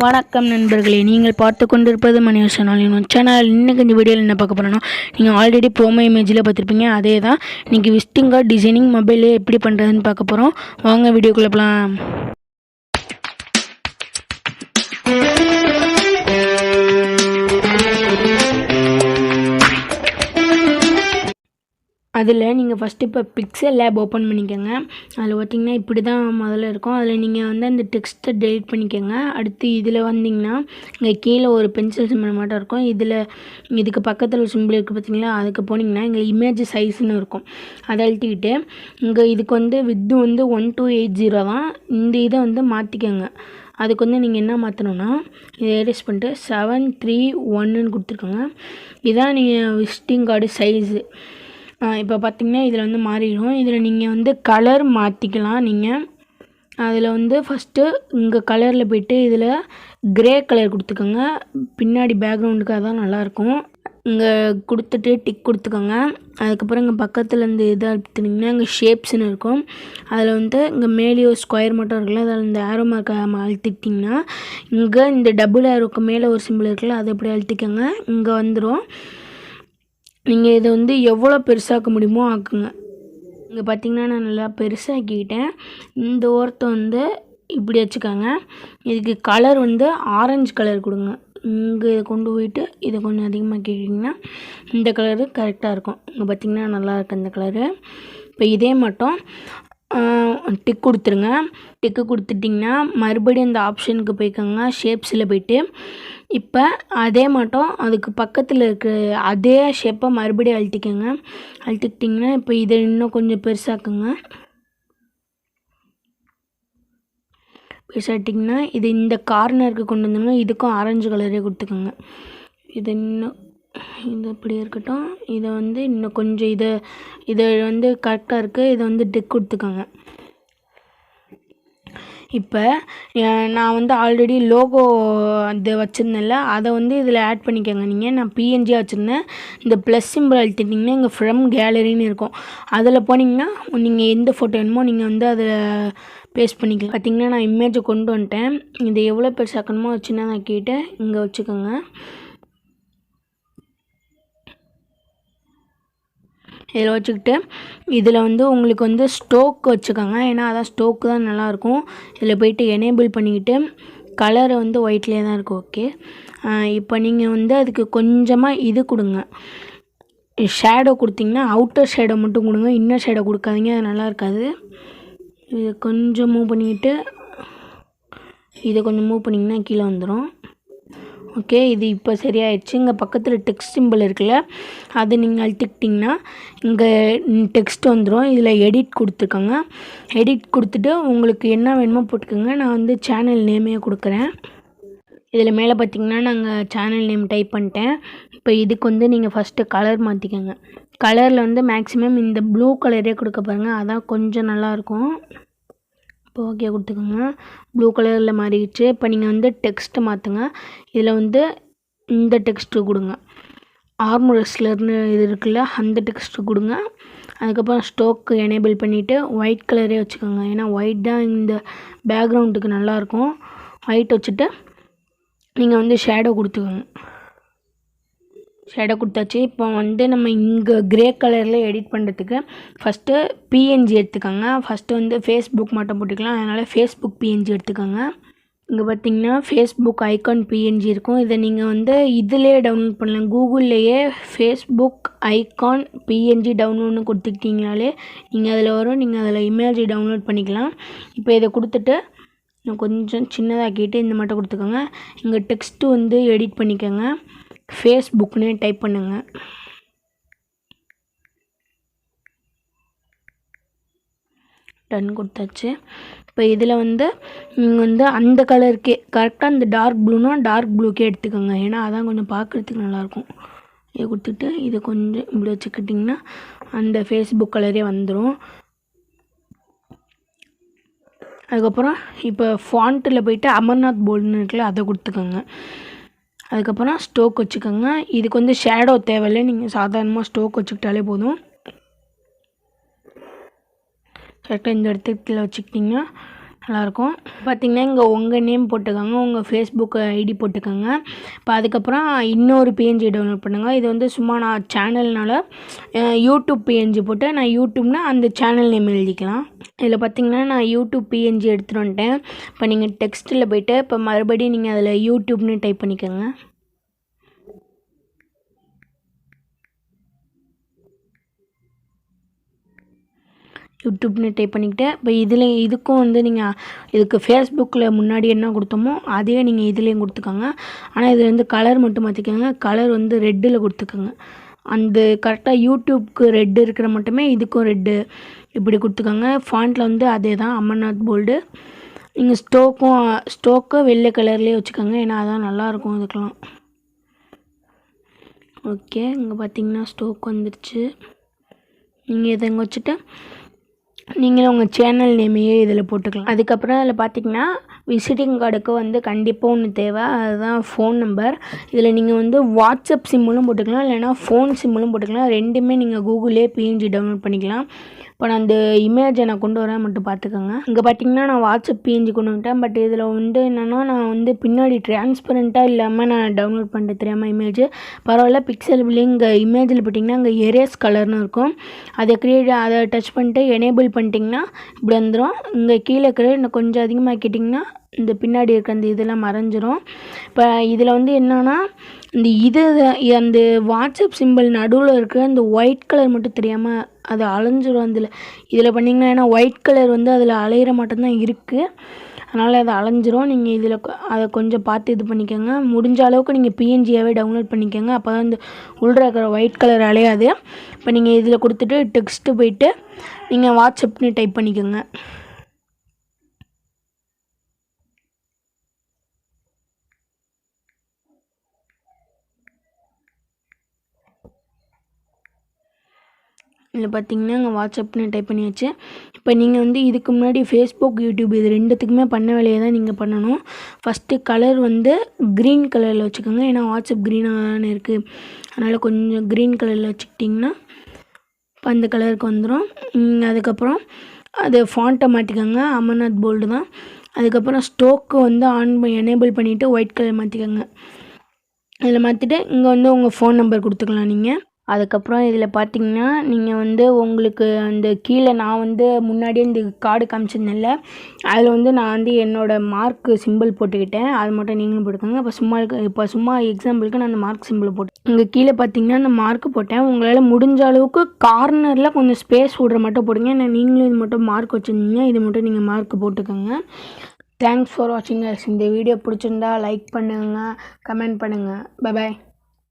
வணக்கம் நண்பர்களே, நீங்கள் பார்த்து கொண்டிருப்பது மணியாரசன் ஆல் சேனல். இன்றைக்கி இந்த வீடியோவில் என்ன பார்க்க போகிறோன்னா, நீங்கள் ஆல்ரெடி ப்ரோமோ இமேஜில் பார்த்துருப்பீங்க. அதே தான் இன்றைக்கி விசிட்டிங் கார்டு டிசைனிங் மொபைலே எப்படி பண்ணுறதுன்னு பார்க்க போகிறோம். வாங்க வீடியோக்குள்ளே போகலாம். அதில் நீங்கள் ஃபஸ்ட்டு இப்போ PixelLab ஓப்பன் பண்ணிக்கோங்க. அதில் பார்த்திங்கன்னா இப்படி தான் முதல்ல இருக்கும். அதில் நீங்கள் வந்து அந்த டெக்ஸ்ட்டை டெலிட் பண்ணிக்கோங்க. அடுத்து இதில் வந்திங்கன்னா இங்கே கீழே ஒரு பென்சில் சிம்பிள் மட்டும் இருக்கும். இதுக்கு பக்கத்தில் ஒரு சிம்பிள் இருக்குது பார்த்திங்களா, அதுக்கு போனீங்கன்னா இங்கே இமேஜ் சைஸ்ன்னு இருக்கும். அதை அழுத்திக்கிட்டு இங்கே இதுக்கு வந்து வித்து வந்து 1280 தான். இந்த இதை வந்து மாற்றிக்கோங்க. அதுக்கு வந்து நீங்கள் என்ன மாற்றணுன்னா, இதை எரேஸ் பண்ணிட்டு 731ன்னு கொடுத்துருக்கோங்க. இதான் நீங்கள் விசிட்டிங் கார்டு சைஸு. இப்போ பார்த்திங்கன்னா இதில் வந்து மாறிடும். இதில் நீங்கள் வந்து கலர் மாற்றிக்கலாம். நீங்கள் அதில் வந்து ஃபஸ்ட்டு இங்கே கலரில் போய்ட்டு இதில் க்ரே கலர் கொடுத்துக்கோங்க. பின்னாடி பேக்ரவுண்டுக்கு அதான் நல்லாயிருக்கும். இங்கே கொடுத்துட்டு டிக் கொடுத்துக்கோங்க. அதுக்கப்புறம் இங்கே பக்கத்தில் இந்த இதை எடுத்துட்டிங்கன்னா இங்கே ஷேப்ஸ்ன்னு இருக்கும். அதில் வந்து இங்கே மேலே ஒரு ஸ்கொயர் மட்டும் இருக்குல்ல, அதில் இந்த ஆரோ மார்க்கை அழுத்திட்டிங்கன்னா இங்கே இந்த டபுள் ஆரோக்கு மேலே ஒரு சிம்பிள் இருக்குல்ல, அதை எப்படி அழுத்திக்கோங்க. இங்கே வந்துடும். நீங்கள் இதை வந்து எவ்வளோ பெருசாக்க முடியுமோ ஆக்குங்க. இங்கே பார்த்திங்கன்னா நான் நல்லா பெருசாக்கிக்கிட்டேன். இந்த ஓரத்தை வந்து இப்படி வச்சுக்கோங்க. இதுக்கு கலர் வந்து ஆரஞ்சு கலர் கொடுங்க. இங்கே கொண்டு போயிட்டு இதை கொஞ்சம் அதிகமாக கேட்டிங்கன்னா இந்த கலரு கரெக்டாக இருக்கும். இங்கே பார்த்திங்கன்னா நல்லாயிருக்கு இந்த கலரு. இப்போ இதே மட்டும் டிக் கொடுத்துருங்க. டிக்கு கொடுத்துட்டிங்கன்னா மறுபடியும் அந்த ஆப்ஷனுக்கு போய்க்கோங்க, ஷேப்ஸில் போய்ட்டு இப்போ அதே மட்டும் அதுக்கு பக்கத்தில் இருக்கிற அதே ஷேப்பை மறுபடியும் அழுத்திக்கோங்க. அழுத்திக்கிட்டிங்கன்னா இப்போ இதை இன்னும் கொஞ்சம் பெருசாக்குங்க. பெருசாகிட்டிங்கன்னா இது இந்த கார்னருக்கு கொண்டு வந்துடுங்க. இதுக்கும் ஆரஞ்சு கலரே கொடுத்துக்கோங்க. இது இன்னும் இது இப்படி இருக்கட்டும். இதை வந்து இன்னும் கொஞ்சம் இதை வந்து கரெக்டாக இருக்குது. இதை வந்து டிக் கொடுத்துக்கோங்க. இப்போ நான் வந்து ஆல்ரெடி லோகோ அது வச்சுருந்தேன்ல, அதை வந்து இதில் ஆட் பண்ணிக்கோங்க. நான் பிஎன்ஜியாக வச்சுருந்தேன். இந்த ப்ளஸ் சிம்பிள் அழுத்திட்டிங்கன்னா இங்கே ஃப்ரம் கேலரின்னு இருக்கும். அதில் போனீங்கன்னா நீங்கள் எந்த ஃபோட்டோ வேணுமோ நீங்கள் வந்து அதில் பேஸ்ட் பண்ணிக்கலாம். பார்த்திங்கன்னா நான் இமேஜை கொண்டு வந்துட்டேன். இதை எவ்வளோ பெருசாக்கணுமோ சின்னதாக கேட்டு இங்கே வச்சுக்கோங்க. இதில் வச்சுக்கிட்டு இதில் வந்து உங்களுக்கு வந்து ஸ்டோக் வச்சுக்கோங்க. ஏன்னா அதான் ஸ்டோக்கு தான் நல்லாயிருக்கும். இதில் போய்ட்டு எனேபிள் பண்ணிக்கிட்டு கலரை வந்து ஒயிட்லேயே தான் இருக்கும். ஓகே, இப்போ நீங்கள் வந்து அதுக்கு கொஞ்சமாக இது கொடுங்க, ஷேடோ கொடுத்திங்கன்னா அவுட்டர் ஷேடோ மட்டும் கொடுங்க, இன்னர் ஷேடோ கொடுக்காதீங்க, அது நல்லா இருக்காது. இதை கொஞ்சம் மூவ் பண்ணிக்கிட்டு இதை கொஞ்சம் மூவ் பண்ணிங்கன்னா கீழே வந்துடும். ஓகே, இது இப்போ சரியாயிடுச்சு. இங்கே பக்கத்தில் டெக்ஸ்ட் சிம்பிள் இருக்குல்ல, அது நீங்கள் அழுத்திக்கிட்டிங்கன்னா இங்கே டெக்ஸ்ட் வந்துடும். இதில் எடிட் கொடுத்துக்கோங்க. எடிட் கொடுத்துட்டு உங்களுக்கு என்ன வேணுமோ போட்டுக்கோங்க. நான் வந்து சேனல் நேமே கொடுக்குறேன். இதில் மேலே பார்த்திங்கன்னா நாங்கள் சேனல் நேம் டைப் பண்ணிட்டேன். இப்போ இதுக்கு வந்து நீங்கள் ஃபஸ்ட்டு கலர் மாற்றிக்கோங்க. கலரில் வந்து மேக்ஸிமம் இந்த ப்ளூ கலரே கொடுக்க பாருங்கள், அதான் கொஞ்சம் நல்லாயிருக்கும். இப்போ ஓகே கொடுத்துக்கோங்க. ப்ளூ கலரில் மாறிடுச்சு. இப்போ நீங்கள் வந்து டெக்ஸ்ட்டு மாற்றுங்க. இதில் வந்து இந்த டெக்ஸ்ட்டு கொடுங்க. ஆர்மர் ரெஸ்லர்னு இது இருக்குல்ல, அந்த டெக்ஸ்ட்டு கொடுங்க. அதுக்கப்புறம் ஸ்டோக்கு எனேபிள் பண்ணிவிட்டு ஒயிட் கலரே வச்சுக்கோங்க. ஏன்னா ஒயிட் தான் இந்த பேக்ரவுண்டுக்கு நல்லாயிருக்கும். ஒயிட் வச்சுட்டு நீங்கள் வந்து ஷேடோ கொடுத்துக்கோங்க. ஷேடோ கொடுத்தாச்சு. இப்போ வந்து நம்ம இங்கே க்ரே கலரில் எடிட் பண்ணுறதுக்கு ஃபஸ்ட்டு பிஎன்ஜி எடுத்துக்கோங்க. ஃபஸ்ட்டு வந்து ஃபேஸ்புக் மட்டும் போட்டுக்கலாம், அதனால் ஃபேஸ்புக் பிஎன்ஜி எடுத்துக்கோங்க. இங்கே பார்த்திங்கன்னா ஃபேஸ்புக் ஐகான் பிஎன்ஜி இருக்கும். இதை நீங்கள் வந்து இதிலே டவுன்லோட் பண்ணலாம். கூகுள்லேயே ஃபேஸ்புக் ஐகான் பிஎன்ஜி டவுன்லோட்னு கொடுத்துக்கிட்டிங்கனாலே நீங்கள் அதில் வரும். நீங்கள் அதில் இமேஜ் டவுன்லோட் பண்ணிக்கலாம். இப்போ இதை கொடுத்துட்டு நான் கொஞ்சம் சின்னதாக்கிட்டு இந்த மட்டும் கொடுத்துக்கோங்க. இங்கே டெக்ஸ்ட்டு வந்து எடிட் பண்ணிக்கோங்க. ஃபேஸ்புக்னே டைப் பண்ணுங்கள். டன் கொடுத்தாச்சு. இப்போ இதில் வந்து நீங்கள் வந்து அந்த கலருக்கே கரெக்டாக இந்த டார்க் ப்ளூனா டார்க் ப்ளூக்கே எடுத்துக்கோங்க. ஏன்னா அதான் கொஞ்சம் பார்க்குறதுக்கு நல்லாயிருக்கும். இதை கொடுத்துட்டு இதை கொஞ்சம் இப்படி வச்சுக்கிட்டிங்கன்னா அந்த ஃபேஸ்புக் கலரே வந்துடும். அதுக்கப்புறம் இப்போ ஃபாண்ட்டில் போய்ட்டு அமர்நாத் போல்டுன்னு இருக்குல்ல, அதை கொடுத்துக்கோங்க. அதுக்கப்புறம் ஸ்டோக் வச்சுக்கோங்க. இதுக்கு வந்து ஷேடோ தேவையில்லை, நீங்கள் சாதாரணமாக ஸ்டோக் வச்சுக்கிட்டாலே போதும். கரெக்டாக இந்த இடத்துல வச்சுக்கிட்டிங்கன்னா நல்லாயிருக்கும். பார்த்திங்கன்னா இங்கே உங்கள் நேம் போட்டுக்கோங்க, உங்கள் ஃபேஸ்புக் ஐடி போட்டுக்கோங்க. இப்போ அதுக்கப்புறம் இன்னொரு பிஎன்ஜி டவுன்லோட் பண்ணுங்கள். இது வந்து சும்மா நான் சேனல்னால யூடியூப் பிஎன்ஜி போட்டு நான் யூடியூப்னா அந்த சேனல் நேம் எழுதிக்கலாம். இதில் பார்த்திங்கன்னா நான் யூடியூப் பிஎன்ஜி எடுத்துகிட்டு வந்துட்டேன். இப்போ நீங்கள் டெக்ஸ்ட்டில் போய்ட்டு இப்போ மறுபடியும் நீங்கள் அதில் யூடியூப்னு டைப் பண்ணிக்கோங்க. யூடியூப்னு டைப் பண்ணிக்கிட்டு இப்போ இதுக்கும் வந்து நீங்கள் இதுக்கு ஃபேஸ்புக்கில் முன்னாடி என்ன கொடுத்தோமோ அதே நீங்கள் இதுலேயும் கொடுத்துக்கோங்க. ஆனால் இது வந்து கலர் மட்டும் மாற்றிக்கோங்க. கலர் வந்து ரெட்டில் கொடுத்துக்கோங்க. அந்த கரெக்டாக யூடியூப்க்கு ரெட்டு இருக்கிற மட்டுமே இதுக்கும் ரெட்டு இப்படி கொடுத்துக்கோங்க. ஃபாண்ட்டில் வந்து அதே தான் அமர்நாத் போல்டு. நீங்கள் ஸ்டோக்கு வெள்ளை கலர்லேயே வச்சுக்கோங்க, ஏன்னா அதான் நல்லாயிருக்கும் இதுக்கெலாம். ஓகே, இங்கே பார்த்தீங்கன்னா ஸ்டோக் வந்துடுச்சு. நீங்கள் இதை இங்கே வச்சுட்டு நீங்களும் உங்கள் சேனல் நேமையே இதில் போட்டுக்கலாம். அதுக்கப்புறம் அதில் பார்த்திங்கன்னா விசிட்டிங் கார்டுக்கு வந்து கண்டிப்பாக ஒன்று தேவை, அதுதான் ஃபோன் நம்பர். இதில் நீங்கள் வந்து வாட்ஸ்அப் சிம்முலும் போட்டுக்கலாம், இல்லைனா ஃபோன் சிம்முலும் போட்டுக்கலாம். ரெண்டுமே நீங்கள் கூகுளே பிஎன்ஜி டவுன்லோட் பண்ணிக்கலாம். இப்போ நான் அந்த இமேஜை நான் கொண்டு வரேன் மட்டும் பார்த்துக்கோங்க. இங்கே பார்த்தீங்கன்னா நான் வாட்ஸ்அப் பிஎன்ஜி கொண்டு வந்துட்டேன். பட் இதில் வந்து என்னென்னா நான் வந்து பின்னாடி டிரான்ஸ்பரண்ட்டாக இல்லாமல் நான் டவுன்லோட் பண்ணிட்டு தெரியாமல் இமேஜ் பரவாயில்ல. பிக்சல்லேயே இங்கே இமேஜில் போட்டிங்கன்னா இங்கே எரேஸ் கலர்னு இருக்கும். அதை டச் பண்ணிட்டு எனேபிள் பண்ணிட்டிங்கன்னா இப்படி வந்துடும். இங்கே கீழே இருக்கிற இன்னும் கொஞ்சம் அதிகமாக்கிட்டிங்கன்னா இந்த பின்னாடி இருக்க அந்த இதெல்லாம் மறைஞ்சிரும். இப்போ இதில் வந்து என்னென்னா அந்த வாட்ஸ்அப் சிம்பிள் நடுவில் இருக்கிற அந்த ஒயிட் கலர் மட்டும் தெரியாமல் அது அலைஞ்சிரும். இதில் பண்ணிங்கன்னா ஏன்னா ஒயிட் கலர் வந்து அதில் அலையிற மட்டும்தான் இருக்குது, அதனால் அது அலைஞ்சிரும். நீங்கள் இதில் அதை கொஞ்சம் பார்த்து இது பண்ணிக்கோங்க. முடிஞ்ச அளவுக்கு நீங்கள் பிஎன்ஜியாகவே டவுன்லோட் பண்ணிக்கோங்க, அப்போ தான் இந்த உள்ள இருக்கிற ஒயிட் கலர் அலையாது. இப்போ நீங்கள் இதில் கொடுத்துட்டு டெக்ஸ்ட்டு போய்ட்டு நீங்கள் வாட்ஸ்அப்னு டைப் பண்ணிக்கோங்க. இதில் பார்த்திங்கன்னா இங்கே வாட்ஸ்அப்னு டைப் பண்ணியாச்சு. இப்போ நீங்கள் வந்து இதுக்கு முன்னாடி ஃபேஸ்புக், யூடியூப் இது ரெண்டுத்துக்குமே பண்ண வேலையை தான் நீங்கள் பண்ணணும். ஃபஸ்ட்டு கலர் வந்து க்ரீன் கலரில் வச்சுக்கோங்க, ஏன்னா வாட்ஸ்அப் க்ரீனாக தானே இருக்குது, அதனால் கொஞ்சம் க்ரீன் கலரில் வச்சுக்கிட்டிங்கன்னா இப்போ அந்த கலருக்கு வந்துடும். அதுக்கப்புறம் அது ஃபாண்ட்டை மாற்றிக்கோங்க, அமர்நாத் போல்டு தான். அதுக்கப்புறம் ஸ்டோக்கு வந்து எனேபிள் பண்ணிவிட்டு ஒயிட் கலர் மாற்றிக்கோங்க. இதில் மாற்றிட்டு இங்கே வந்து உங்கள் ஃபோன் நம்பர் கொடுத்துக்கலாம் நீங்கள். அதுக்கப்புறம் இதில் பார்த்திங்கன்னா நீங்கள் வந்து உங்களுக்கு அந்த கீழே நான் வந்து முன்னாடியே இந்த கார்டு காமிச்சிருந்தேன்ல, அதில் வந்து நான் வந்து என்னோடய மார்க் சிம்பிள் போட்டுக்கிட்டேன், அது மட்டும் நீங்களும் போட்டுக்கோங்க. இப்போ சும்மா எக்ஸாம்பிளுக்கு நான் அந்த மார்க் சிம்பிள் போட்டேன். இங்கே கீழே பார்த்திங்கன்னா அந்த மார்க் போட்டேன். உங்களால் முடிஞ்ச அளவுக்கு கார்னரில் கொஞ்சம் ஸ்பேஸ் விட்ற மட்டும் போடுங்க, ஏன்னா நீங்களும் இது மட்டும் மார்க் வச்சுருந்தீங்க, இது மட்டும் நீங்கள் மார்க் போட்டுக்கோங்க. தேங்க்ஸ் ஃபார் வாட்சிங். இந்த வீடியோ பிடிச்சிருந்தா லைக் பண்ணுங்கள், கமெண்ட் பண்ணுங்கள். Bye bye.